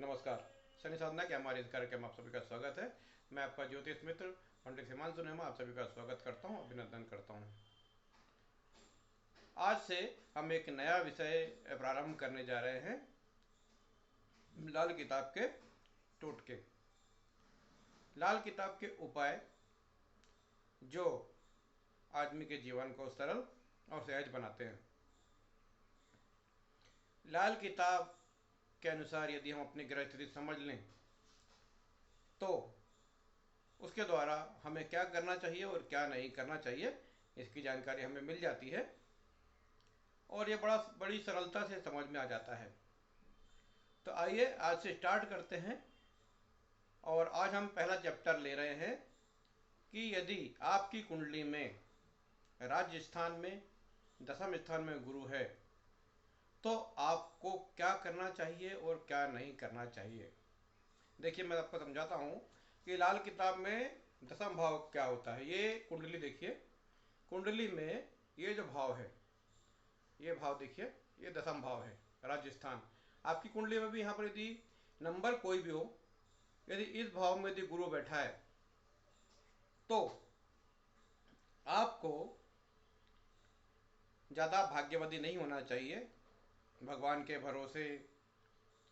नमस्कार। शनि साधना के हमारे इस कार्यक्रम में आप सभी का स्वागत है। मैं आपका ज्योतिष मित्र पंडित हिमांशु नेमा आप सभी का स्वागत करता हूं, अभिनंदन करता हूं। आज से हम एक नया विषय प्रारंभ करने जा रहे हैं, लाल किताब के टोटके। लाल किताब के उपाय जो आदमी के जीवन को सरल और सहज बनाते हैं। लाल किताब के अनुसार यदि हम अपनी ग्रह स्थिति समझ लें तो उसके द्वारा हमें क्या करना चाहिए और क्या नहीं करना चाहिए, इसकी जानकारी हमें मिल जाती है और ये बड़ी सरलता से समझ में आ जाता है। तो आइए आज से स्टार्ट करते हैं। और आज हम पहला चैप्टर ले रहे हैं कि यदि आपकी कुंडली में राज्य स्थान में दशम स्थान में गुरु है तो आपको क्या करना चाहिए और क्या नहीं करना चाहिए। देखिए, मैं आपको समझाता हूँ कि लाल किताब में दशम भाव क्या होता है। ये कुंडली देखिए, कुंडली में ये जो भाव है, ये भाव देखिए, ये दशम भाव है राजस्थान। आपकी कुंडली में भी यहाँ पर यदि नंबर कोई भी हो, यदि इस भाव में यदि गुरु बैठा है तो आपको ज़्यादा भाग्यवादी नहीं होना चाहिए। भगवान के भरोसे,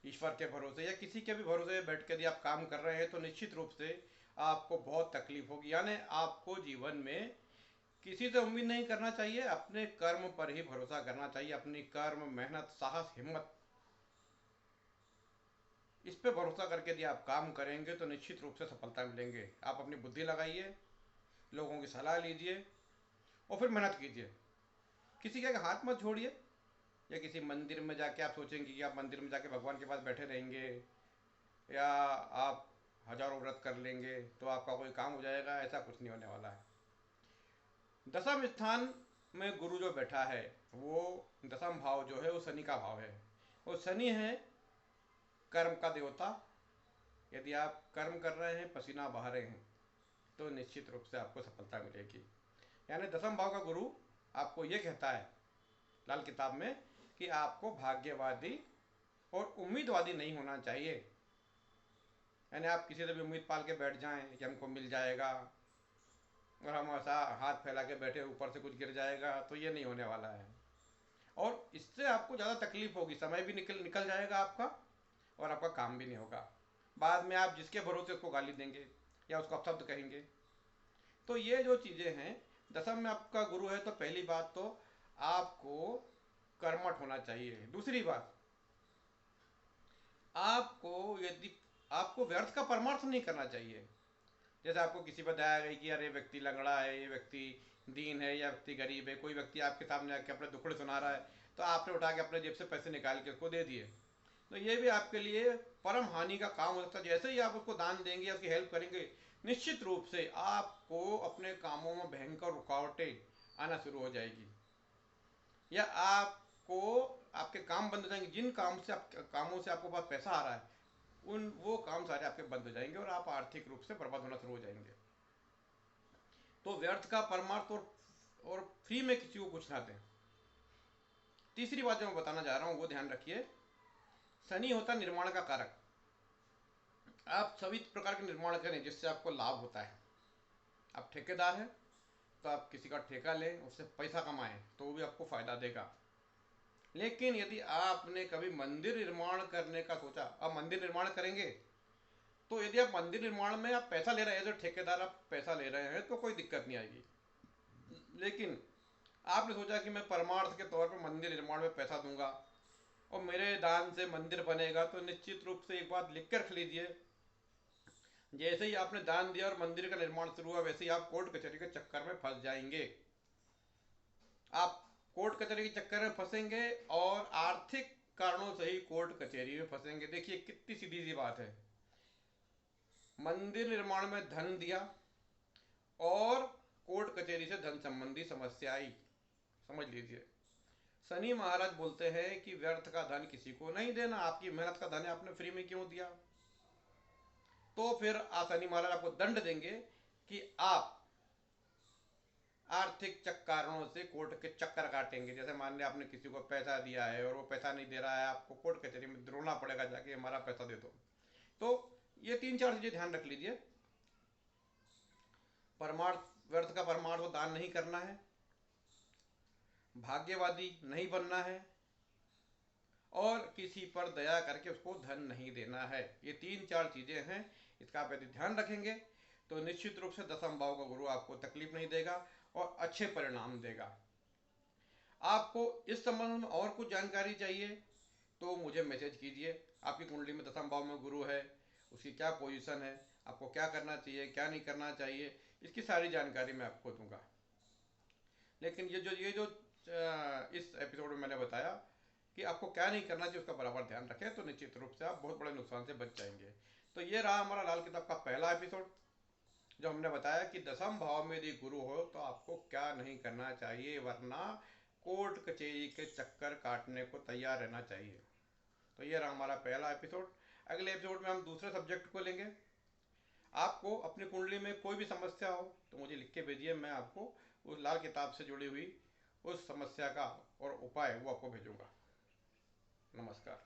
ईश्वर के भरोसे या किसी के भी भरोसे बैठ के यदि आप काम कर रहे हैं तो निश्चित रूप से आपको बहुत तकलीफ होगी। यानी आपको जीवन में किसी से उम्मीद नहीं करना चाहिए, अपने कर्म पर ही भरोसा करना चाहिए। अपनी कर्म, मेहनत, साहस, हिम्मत, इस पे भरोसा करके यदि आप काम करेंगे तो निश्चित रूप से सफलता मिलेंगे। आप अपनी बुद्धि लगाइए, लोगों की सलाह लीजिए और फिर मेहनत कीजिए। किसी के हाथ मत छोड़िए या किसी मंदिर में जाके आप सोचेंगे कि आप मंदिर में जाके भगवान के पास बैठे रहेंगे या आप हजारों व्रत कर लेंगे तो आपका कोई काम हो जाएगा, ऐसा कुछ नहीं होने वाला है। दसम स्थान में गुरु जो बैठा है, वो दसम भाव जो है वो शनि का भाव है। वो शनि है कर्म का देवता। यदि आप कर्म कर रहे हैं, पसीना बहा रहे हैं तो निश्चित रूप से आपको सफलता मिलेगी। यानी दसम भाव का गुरु आपको ये कहता है लाल किताब में कि आपको भाग्यवादी और उम्मीदवादी नहीं होना चाहिए। यानी आप किसी से भी उम्मीद पाल के बैठ जाएं कि हमको मिल जाएगा और हम ऐसा हाथ फैला के बैठे ऊपर से कुछ गिर जाएगा, तो ये नहीं होने वाला है। और इससे आपको ज़्यादा तकलीफ होगी, समय भी निकल निकल जाएगा आपका और आपका काम भी नहीं होगा। बाद में आप जिसके भरोसे उसको गाली देंगे या उसको अपशब्द कहेंगे। तो ये जो चीज़ें हैं, दसम में आपका गुरु है तो पहली बात तो आपको कर्मठ होना चाहिए। दूसरी बात, आपको व्यर्थ का परमार्थ नहीं करना चाहिए। जैसे आपको किसी बताया गई कि यार ये व्यक्ति लंगड़ा है, ये व्यक्ति दीन है, या व्यक्ति गरीब है, कोई व्यक्ति आपके सामने आके अपने दुखड़े सुना रहा है तो आपने उठा के अपने जेब से पैसे निकाल के उसको दे दिए, तो ये भी आपके लिए परम हानि का काम हो सकता है। जैसे ही आप उसको दान देंगे या उसकी हेल्प करेंगे, निश्चित रूप से आपको अपने कामों में भयंकर रुकावटें आना शुरू हो जाएगी या आपको आपके काम बंद हो जाएंगे। जिन कामों से आपको पास पैसा आ रहा है, वो काम सारे आपके बंद हो जाएंगे और आप आर्थिक रूप से बर्बाद होना शुरू हो जाएंगे। तो व्यर्थ का परमार्थ और फ्री में किसी को कुछ ना दें। तीसरी बात जो मैं बताना जा रहा हूँ वो ध्यान रखिए। शनि होता निर्माण का कारक। आप सभी प्रकार के निर्माण करें जिससे आपको लाभ होता है। आप ठेकेदार हैं तो आप किसी का ठेका लें, उससे पैसा कमाएं तो वो भी आपको फायदा देगा। लेकिन यदि आपने कभी मंदिर निर्माण करने का सोचा, आप मंदिर निर्माण करेंगे तो यदि आप मंदिर निर्माण में आप पैसा ले रहे हैं, जो ठेकेदार आप पैसा ले रहे हैं, तो कोई दिक्कत नहीं आएगी। लेकिन आपने सोचा कि मैं परमार्थ के तौर पर मंदिर निर्माण में पैसा दूंगा और मेरे दान से मंदिर बनेगा, तो निश्चित रूप से एक बात लिख कर रख लीजिए, जैसे ही आपने दान दिया और मंदिर का निर्माण शुरू हुआ, वैसे ही आप कोर्ट कचहरी के चक्कर में फंस जाएंगे। आप कोर्ट कचहरी के चक्कर में फंसेंगे और आर्थिक कारणों से ही कोर्ट कचहरी में फंसेंगे। देखिए कितनी सीधी सी बात है। मंदिर निर्माण में धन दिया और कोर्ट कचहरी से धन संबंधी समस्या आई, समझ लीजिए। शनि महाराज बोलते हैं कि व्यर्थ का धन किसी को नहीं देना। आपकी मेहनत का धन है, आपने फ्री में क्यों दिया? तो फिर शनि महाराज आपको दंड देंगे कि आप आर्थिक कारणों से कोर्ट के चक्कर काटेंगे। जैसे मान लिया आपने किसी को पैसा दिया है और वो पैसा नहीं दे रहा है, आपको कोर्ट कचहरी में रोना पड़ेगा जाके हमारा पैसा दे दो। तो ये 3-4 चीजें ध्यान रख लीजिए। परमार्थ व्यर्थ का परमार्थ दान नहीं करना है, भाग्यवादी नहीं बनना है, और किसी पर दया करके उसको धन नहीं देना है। ये 3-4 चीजें हैं, इसका आप यदि ध्यान रखेंगे तो निश्चित रूप से दसम भाव का गुरु आपको तकलीफ नहीं देगा और अच्छे परिणाम देगा। आपको इस संबंध में और कुछ जानकारी चाहिए तो मुझे मैसेज कीजिए। आपकी कुंडली में दसम भाव में गुरु है, उसकी क्या पोजीशन है, आपको क्या करना चाहिए क्या नहीं करना चाहिए, इसकी सारी जानकारी मैं आपको दूंगा। लेकिन ये जो इस एपिसोड में मैंने बताया कि आपको क्या नहीं करना चाहिए उसका बराबर ध्यान रखें तो निश्चित रूप से आप बहुत बड़े नुकसान से बच जाएंगे। तो ये रहा हमारा लाल किताब का पहला एपिसोड, जो हमने बताया कि दसम भाव में यदि गुरु हो तो आपको क्या नहीं करना चाहिए, वरना कोर्ट कचहरी के चक्कर काटने को तैयार रहना चाहिए। तो ये रहा हमारा पहला एपिसोड। अगले एपिसोड में हम दूसरे सब्जेक्ट को लेंगे। आपको अपनी कुंडली में कोई भी समस्या हो तो मुझे लिख के भेजिए, मैं आपको उस लाल किताब से जुड़ी हुई उस समस्या का और उपाय वो आपको भेजूंगा। नमस्कार।